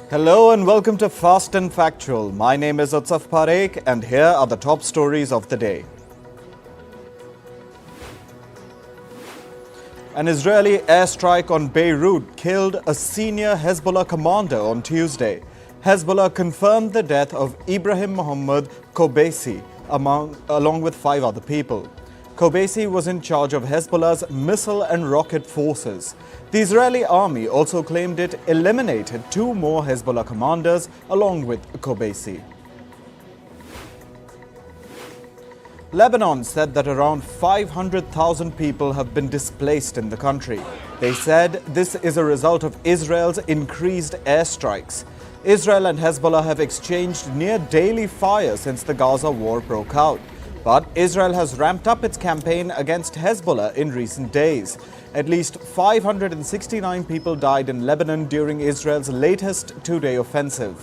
Hello and welcome to Fast and Factual. My name is Utsaf Parekh and here are the top stories of the day. An Israeli airstrike on Beirut killed a senior Hezbollah commander on Tuesday. Hezbollah confirmed the death of Ibrahim Mohammed Kobeissi along with 5 other people. Kobeissi was in charge of Hezbollah's missile and rocket forces. The Israeli army also claimed it eliminated 2 more Hezbollah commanders along with Kobeissi. Lebanon said that around 500,000 people have been displaced in the country. They said this is a result of Israel's increased airstrikes. Israel and Hezbollah have exchanged near daily fire since the Gaza war broke out. But Israel has ramped up its campaign against Hezbollah in recent days. At least 569 people died in Lebanon during Israel's latest 2-day offensive.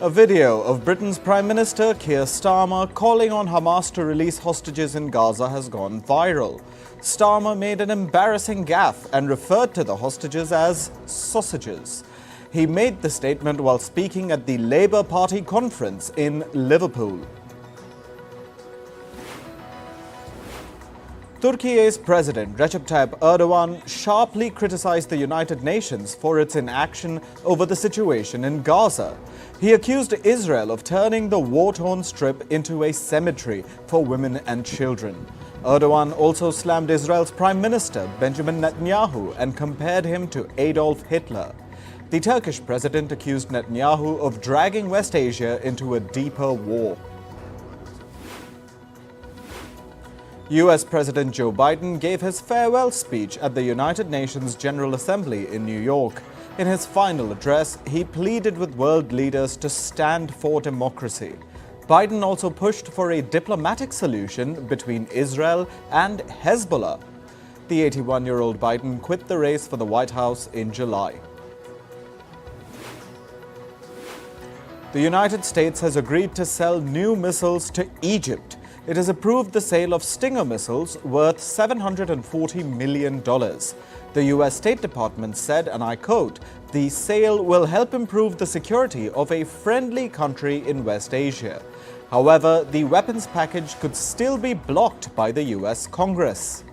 A video of Britain's Prime Minister Keir Starmer calling on Hamas to release hostages in Gaza has gone viral. Starmer made an embarrassing gaffe and referred to the hostages as sausages. He made the statement while speaking at the Labour Party conference in Liverpool. Turkey's President Recep Tayyip Erdogan sharply criticized the United Nations for its inaction over the situation in Gaza. He accused Israel of turning the war-torn strip into a cemetery for women and children. Erdogan also slammed Israel's Prime Minister Benjamin Netanyahu and compared him to Adolf Hitler. The Turkish president accused Netanyahu of dragging West Asia into a deeper war. US President Joe Biden gave his farewell speech at the United Nations General Assembly in New York. In his final address, he pleaded with world leaders to stand for democracy. Biden also pushed for a diplomatic solution between Israel and Hezbollah. The 81-year-old Biden quit the race for the White House in July. The United States has agreed to sell new missiles to Egypt. It has approved the sale of Stinger missiles worth $740 million. The U.S. State Department said, and I quote, "The sale will help improve the security of a friendly country in West Asia." However, the weapons package could still be blocked by the U.S. Congress.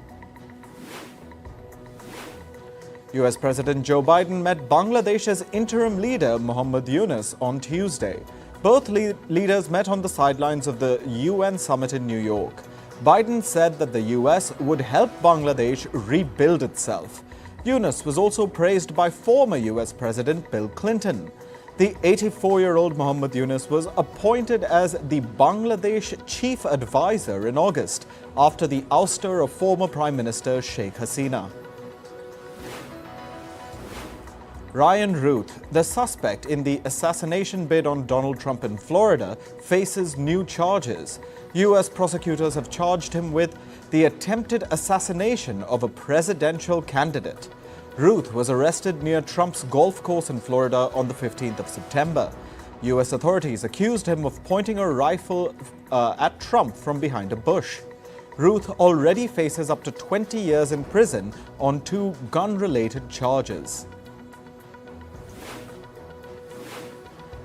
U.S. President Joe Biden met Bangladesh's interim leader Muhammad Yunus on Tuesday. Both leaders met on the sidelines of the UN summit in New York. Biden said that the U.S. would help Bangladesh rebuild itself. Yunus was also praised by former U.S. President Bill Clinton. The 84-year-old Muhammad Yunus was appointed as the Bangladesh chief advisor in August after the ouster of former Prime Minister Sheikh Hasina. Ryan Ruth, the suspect in the assassination bid on Donald Trump in Florida, faces new charges. U.S. prosecutors have charged him with the attempted assassination of a presidential candidate. Ruth was arrested near Trump's golf course in Florida on the 15th of September. U.S. authorities accused him of pointing a rifle at Trump from behind a bush. Ruth already faces up to 20 years in prison on 2 gun-related charges.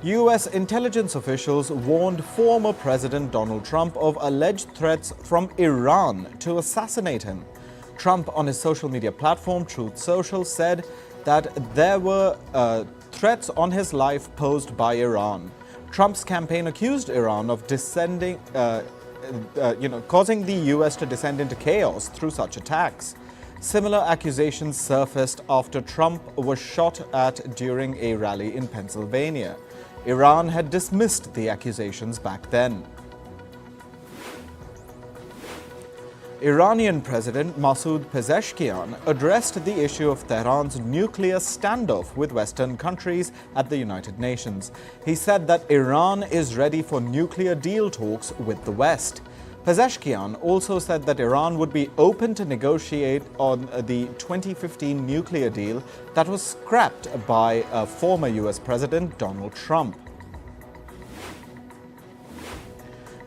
U.S. intelligence officials warned former President Donald Trump of alleged threats from Iran to assassinate him. Trump, on his social media platform Truth Social, said that there were threats on his life posed by Iran. Trump's campaign accused Iran of causing the U.S. to descend into chaos through such attacks. Similar accusations surfaced after Trump was shot at during a rally in Pennsylvania. Iran had dismissed the accusations back then. Iranian President Masoud Pezeshkian addressed the issue of Tehran's nuclear standoff with Western countries at the United Nations. He said that Iran is ready for nuclear deal talks with the West. Pezeshkian also said that Iran would be open to negotiate on the 2015 nuclear deal that was scrapped by former US President Donald Trump.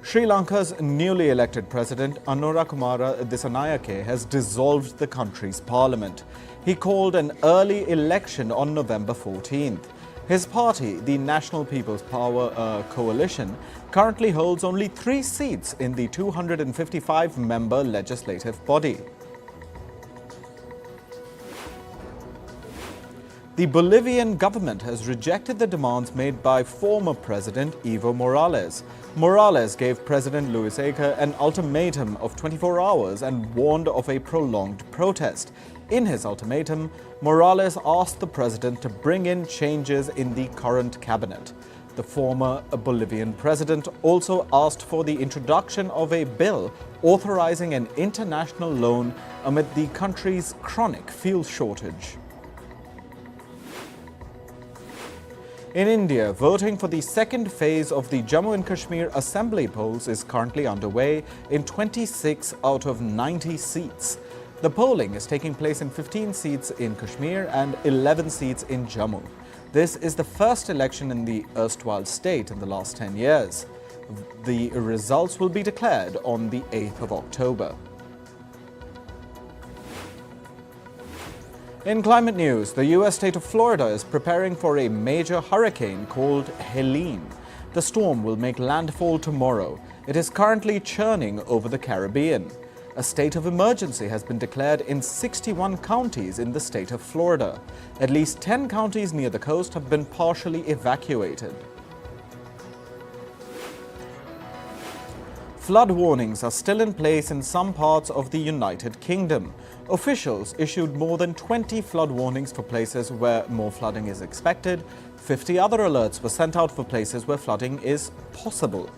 Sri Lanka's newly elected president Anurakumara Dissanayake has dissolved the country's parliament. He called an early election on November 14th. His party, the National People's Power Coalition, currently holds only 3 seats in the 255-member legislative body. The Bolivian government has rejected the demands made by former President Evo Morales. Morales gave President Luis Eche an ultimatum of 24 hours and warned of a prolonged protest. In his ultimatum, Morales asked the president to bring in changes in the current cabinet. The former Bolivian president also asked for the introduction of a bill authorizing an international loan amid the country's chronic fuel shortage. In India, voting for the second phase of the Jammu and Kashmir Assembly polls is currently underway in 26 out of 90 seats. The polling is taking place in 15 seats in Kashmir and 11 seats in Jammu. This is the first election in the erstwhile state in the last 10 years. The results will be declared on the 8th of October. In climate news, the U.S. state of Florida is preparing for a major hurricane called Helene. The storm will make landfall tomorrow. It is currently churning over the Caribbean. A state of emergency has been declared in 61 counties in the state of Florida. At least 10 counties near the coast have been partially evacuated. Flood warnings are still in place in some parts of the United Kingdom. Officials issued more than 20 flood warnings for places where more flooding is expected. 50 other alerts were sent out for places where flooding is possible.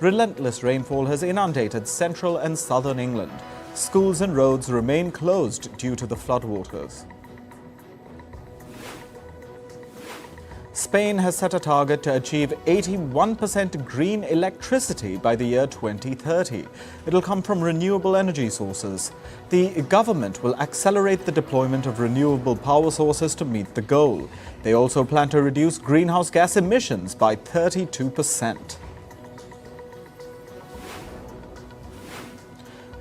Relentless rainfall has inundated central and southern England. Schools and roads remain closed due to the floodwaters. Spain has set a target to achieve 81% green electricity by the year 2030. It will come from renewable energy sources. The government will accelerate the deployment of renewable power sources to meet the goal. They also plan to reduce greenhouse gas emissions by 32%.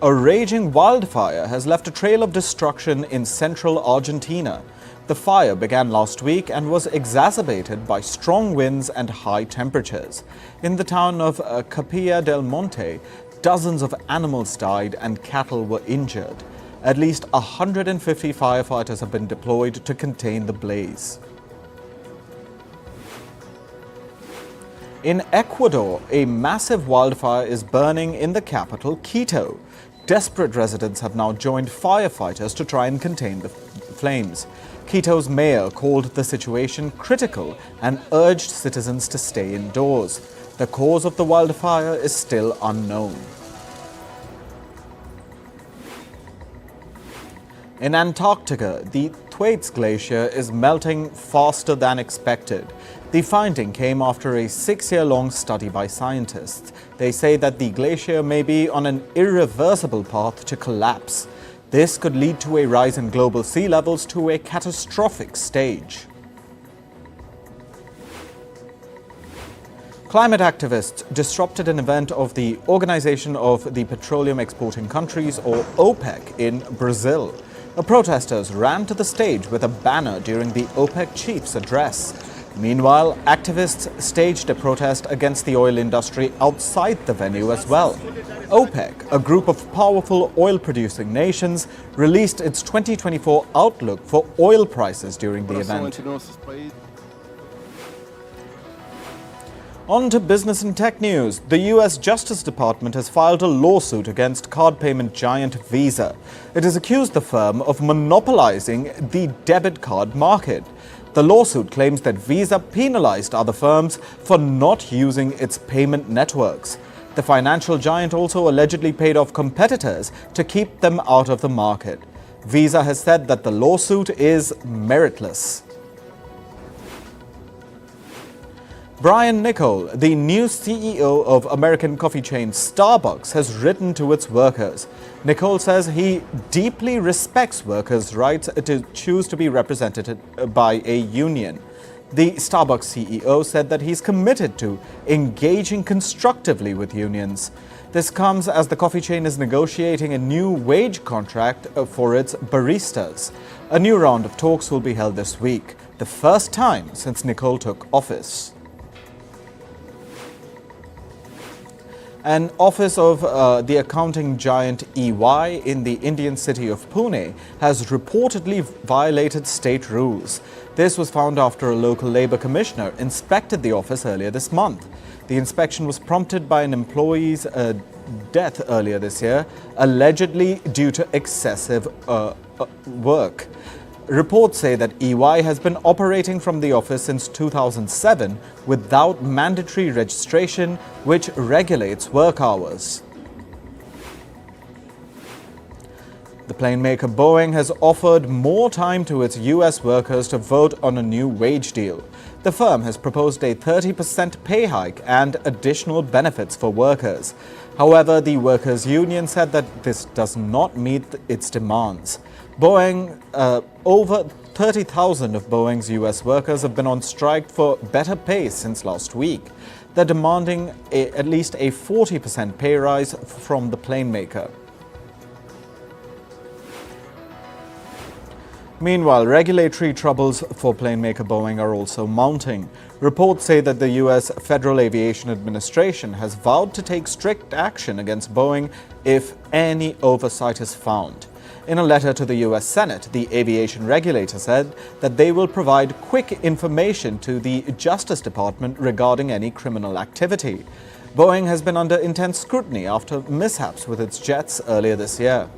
A raging wildfire has left a trail of destruction in central Argentina. The fire began last week and was exacerbated by strong winds and high temperatures. In the town of Capilla del Monte, dozens of animals died and cattle were injured. At least 150 firefighters have been deployed to contain the blaze. In Ecuador, a massive wildfire is burning in the capital, Quito. Desperate residents have now joined firefighters to try and contain the flames. Quito's mayor called the situation critical and urged citizens to stay indoors. The cause of the wildfire is still unknown. In Antarctica, the Thwaites Glacier is melting faster than expected. The finding came after a 6-year-long study by scientists. They say that the glacier may be on an irreversible path to collapse. This could lead to a rise in global sea levels to a catastrophic stage. Climate activists disrupted an event of the Organization of the Petroleum Exporting Countries, or OPEC, in Brazil. The protesters ran to the stage with a banner during the OPEC chief's address. Meanwhile, activists staged a protest against the oil industry outside the venue as well. OPEC, a group of powerful oil-producing nations, released its 2024 outlook for oil prices during the event. On to business and tech news. The U.S. Justice Department has filed a lawsuit against card payment giant Visa. It has accused the firm of monopolizing the debit card market. The lawsuit claims that Visa penalized other firms for not using its payment networks. The financial giant also allegedly paid off competitors to keep them out of the market. Visa has said that the lawsuit is meritless. Brian Niccol, the new CEO of American coffee chain Starbucks, has written to its workers. Niccol says he deeply respects workers' rights to choose to be represented by a union. The Starbucks CEO said that he's committed to engaging constructively with unions. This comes as the coffee chain is negotiating a new wage contract for its baristas. A new round of talks will be held this week, the first time since Nicole took office. An office of the accounting giant EY in the Indian city of Pune has reportedly violated state rules. This was found after a local Labour commissioner inspected the office earlier this month. The inspection was prompted by an employee's death earlier this year, allegedly due to excessive work. Reports say that EY has been operating from the office since 2007 without mandatory registration, which regulates work hours. The plane maker Boeing has offered more time to its US workers to vote on a new wage deal. The firm has proposed a 30% pay hike and additional benefits for workers. However, the workers' union said that this does not meet its demands. Over 30,000 of Boeing's US workers have been on strike for better pay since last week. They're demanding at least a 40% pay rise from the plane maker. Meanwhile, regulatory troubles for plane maker Boeing are also mounting. Reports say that the U.S. Federal Aviation Administration has vowed to take strict action against Boeing if any oversight is found. In a letter to the U.S. Senate, the aviation regulator said that they will provide quick information to the Justice Department regarding any criminal activity. Boeing has been under intense scrutiny after mishaps with its jets earlier this year.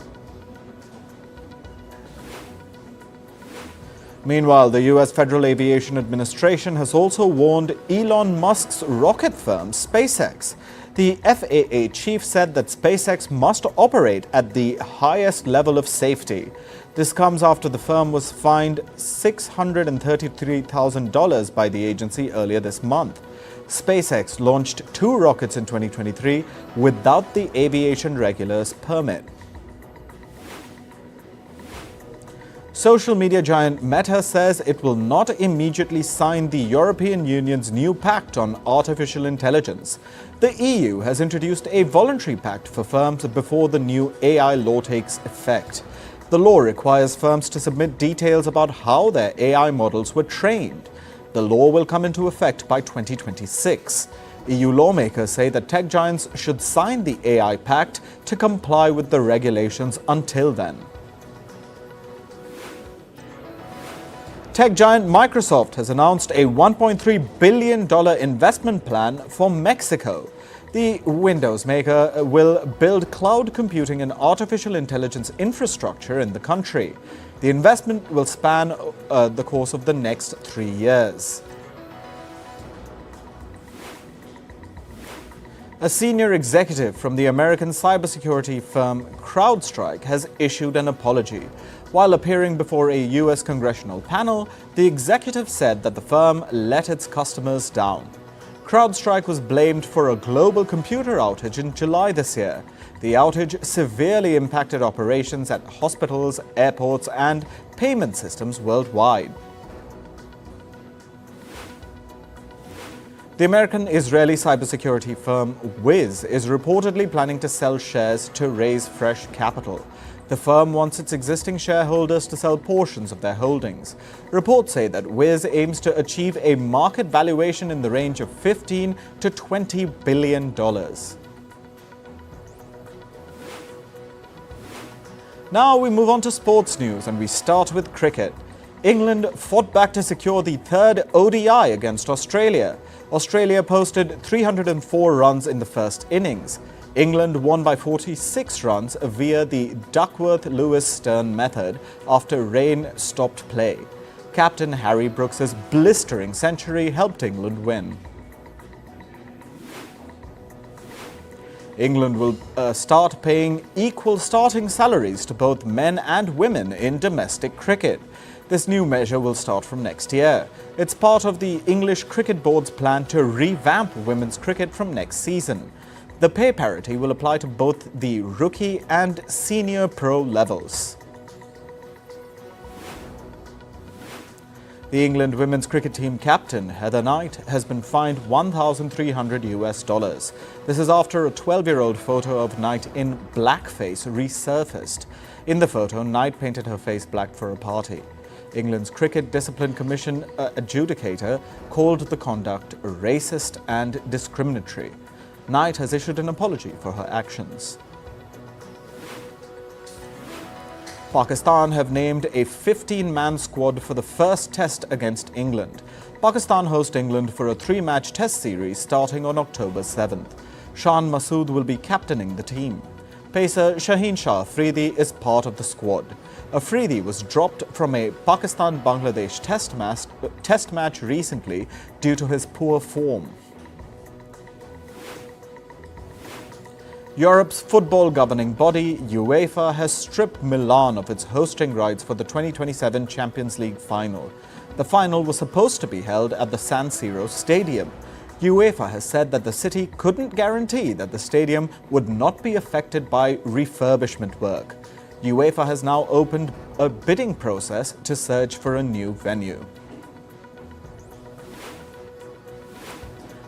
Meanwhile, the U.S. Federal Aviation Administration has also warned Elon Musk's rocket firm, SpaceX. The FAA chief said that SpaceX must operate at the highest level of safety. This comes after the firm was fined $633,000 by the agency earlier this month. SpaceX launched 2 rockets in 2023 without the aviation regular's permit. Social media giant Meta says it will not immediately sign the European Union's new pact on artificial intelligence. The EU has introduced a voluntary pact for firms before the new AI law takes effect. The law requires firms to submit details about how their AI models were trained. The law will come into effect by 2026. EU lawmakers say that tech giants should sign the AI pact to comply with the regulations until then. Tech giant Microsoft has announced a $1.3 billion investment plan for Mexico. The Windows maker will build cloud computing and artificial intelligence infrastructure in the country. The investment will span the course of the next 3 years. A senior executive from the American cybersecurity firm CrowdStrike has issued an apology. While appearing before a U.S. congressional panel, the executive said that the firm let its customers down. CrowdStrike was blamed for a global computer outage in July this year. The outage severely impacted operations at hospitals, airports, and payment systems worldwide. The American-Israeli cybersecurity firm Wiz is reportedly planning to sell shares to raise fresh capital. The firm wants its existing shareholders to sell portions of their holdings. Reports say that Wiz aims to achieve a market valuation in the range of $15 to $20 billion. Now we move on to sports news, and we start with cricket. England fought back to secure the 3rd ODI against Australia. Australia posted 304 runs in the first innings. England won by 46 runs via the Duckworth-Lewis-Stern method after rain stopped play. Captain Harry Brooks's blistering century helped England win. England will start paying equal starting salaries to both men and women in domestic cricket. This new measure will start from next year. It's part of the English Cricket Board's plan to revamp women's cricket from next season. The pay parity will apply to both the rookie and senior pro levels. The England women's cricket team captain, Heather Knight, has been fined $1,300. This is after a 12-year-old photo of Knight in blackface resurfaced. In the photo, Knight painted her face black for a party. England's Cricket Discipline Commission adjudicator called the conduct racist and discriminatory. Knight has issued an apology for her actions. Pakistan have named a 15-man squad for the first test against England. Pakistan host England for a 3-match test series starting on October 7th. Shan Masood will be captaining the team. Pacer Shaheen Shah Afridi is part of the squad. Afridi was dropped from a Pakistan-Bangladesh test match recently due to his poor form. Europe's football governing body, UEFA, has stripped Milan of its hosting rights for the 2027 Champions League final. The final was supposed to be held at the San Siro Stadium. UEFA has said that the city couldn't guarantee that the stadium would not be affected by refurbishment work. UEFA has now opened a bidding process to search for a new venue.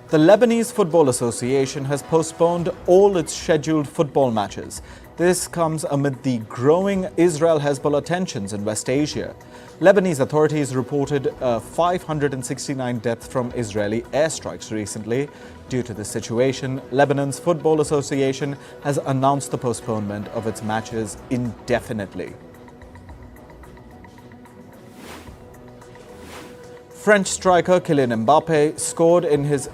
The Lebanese Football Association has postponed all its scheduled football matches. This comes amid the growing Israel-Hezbollah tensions in West Asia. Lebanese authorities reported 569 deaths from Israeli airstrikes recently. Due to the situation, Lebanon's Football Association has announced the postponement of its matches indefinitely. French striker Kylian Mbappe scored in his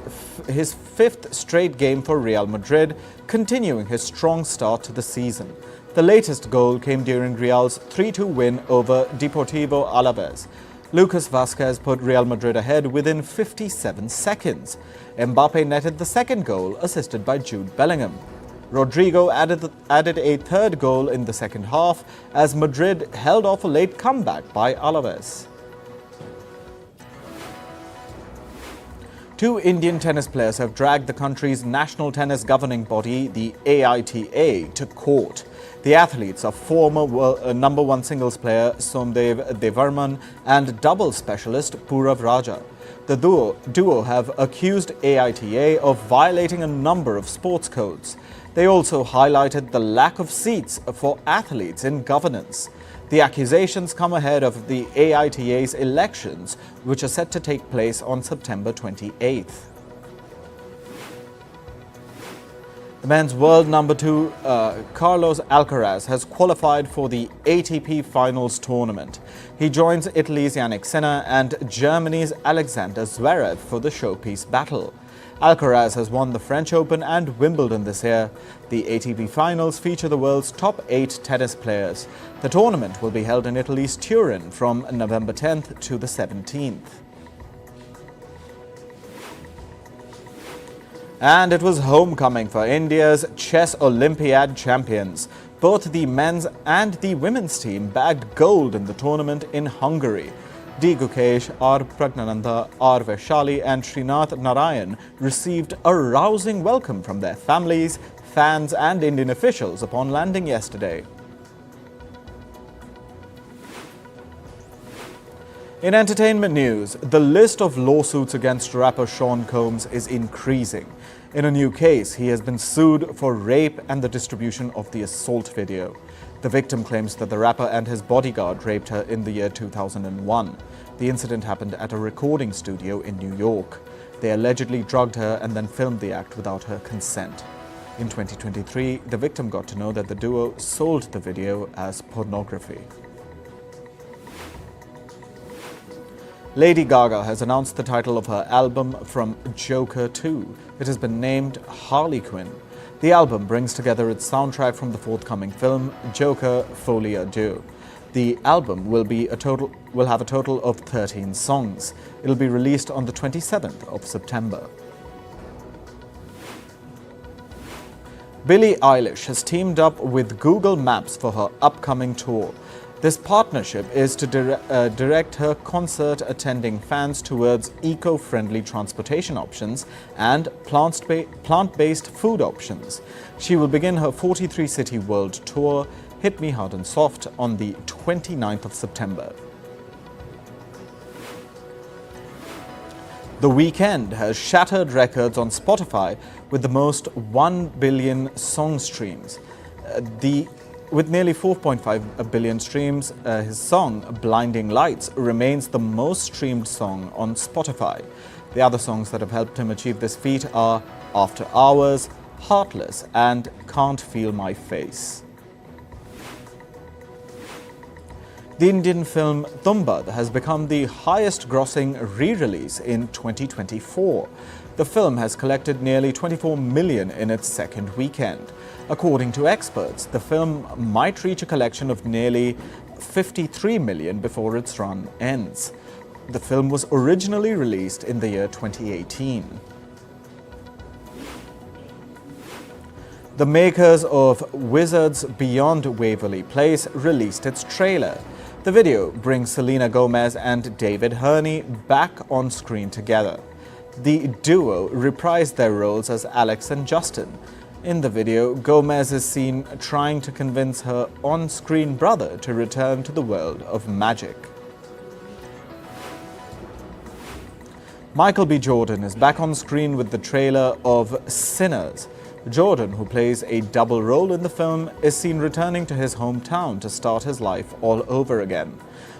fifth straight game for Real Madrid, continuing his strong start to the season. The latest goal came during Real's 3-2 win over Deportivo Alaves. Lucas Vazquez put Real Madrid ahead within 57 seconds. Mbappe netted the second goal, assisted by Jude Bellingham. Rodrigo added a third goal in the second half as Madrid held off a late comeback by Alaves. Two Indian tennis players have dragged the country's national tennis governing body, the AITA, to court. The athletes are former number one singles player Somdev Devarman and doubles specialist Purav Raja. The duo have accused AITA of violating a number of sports codes. They also highlighted the lack of seats for athletes in governance. The accusations come ahead of the AITA's elections, which are set to take place on September 28th. The men's world number 2, Carlos Alcaraz, has qualified for the ATP Finals tournament. He joins Italy's Yannick Sinner and Germany's Alexander Zverev for the showpiece battle. Alcaraz has won the French Open and Wimbledon this year. The ATP Finals feature the world's top 8 tennis players. The tournament will be held in Italy's Turin from November 10th to the 17th. And it was homecoming for India's Chess Olympiad champions. Both the men's and the women's team bagged gold in the tournament in Hungary. D. Gukesh, R. Pragnananda, R. Vaishali and Srinath Narayan received a rousing welcome from their families, fans and Indian officials upon landing yesterday. In entertainment news, the list of lawsuits against rapper Sean Combs is increasing. In a new case, he has been sued for rape and the distribution of the assault video. The victim claims that the rapper and his bodyguard raped her in the year 2001. The incident happened at a recording studio in New York. They allegedly drugged her and then filmed the act without her consent. In 2023, the victim got to know that the duo sold the video as pornography. Lady Gaga has announced the title of her album From Joker 2. It has been named Harley Quinn. The album brings together its soundtrack from the forthcoming film Joker Folie à Deux. The album will have a total of 13 songs. It will be released on the 27th of September. Billie Eilish has teamed up with Google Maps for her upcoming tour. This partnership is to direct her concert-attending fans towards eco-friendly transportation options and plant-based food options. She will begin her 43-city world tour, Hit Me Hard and Soft, on the 29th of September. The Weeknd has shattered records on Spotify with the most 1 billion song streams. With nearly 4.5 billion streams, his song Blinding Lights remains the most streamed song on Spotify. The other songs that have helped him achieve this feat are After Hours, Heartless and Can't Feel My Face. The Indian film Tumbad has become the highest-grossing re-release in 2024. The film has collected nearly 24 million in its second weekend. According to experts, the film might reach a collection of nearly 53 million before its run ends. The film was originally released in the year 2018. The makers of Wizards Beyond Waverly Place released its trailer. The video brings Selena Gomez and David Herney back on screen together. The duo reprised their roles as Alex and Justin. In the video, Gomez is seen trying to convince her on-screen brother to return to the world of magic. Michael B. Jordan is back on screen with the trailer of Sinners. Jordan, who plays a double role in the film, is seen returning to his hometown to start his life all over again.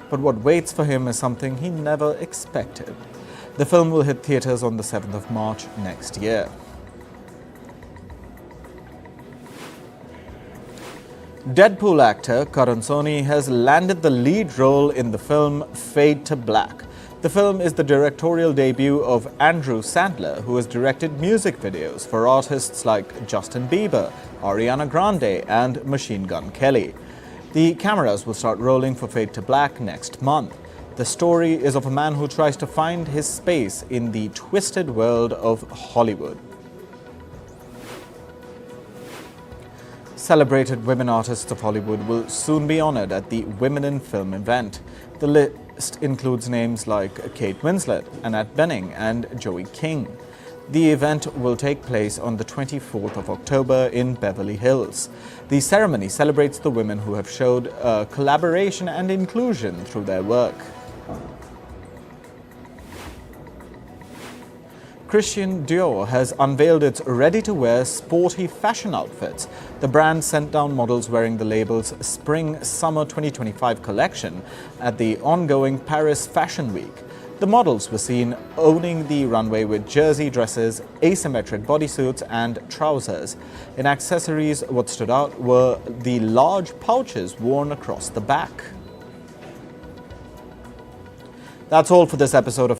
But what waits for him is something he never expected. The film will hit theaters on the 7th of March next year. Deadpool actor Karan Soni has landed the lead role in the film Fade to Black. The film is the directorial debut of Andrew Sandler, who has directed music videos for artists like Justin Bieber, Ariana Grande and Machine Gun Kelly. The cameras will start rolling for Fade to Black next month. The story is of a man who tries to find his space in the twisted world of Hollywood. Celebrated women artists of Hollywood will soon be honored at the Women in Film event. The list includes names like Kate Winslet, Annette Bening and Joey King. The event will take place on the 24th of October in Beverly Hills. The ceremony celebrates the women who have showed collaboration and inclusion through their work. Christian Dior has unveiled its ready-to-wear sporty fashion outfits. The brand sent down models wearing the label's Spring-Summer 2025 collection at the ongoing Paris Fashion Week. The models were seen owning the runway with jersey dresses, asymmetric bodysuits and trousers. In accessories, what stood out were the large pouches worn across the back. That's all for this episode of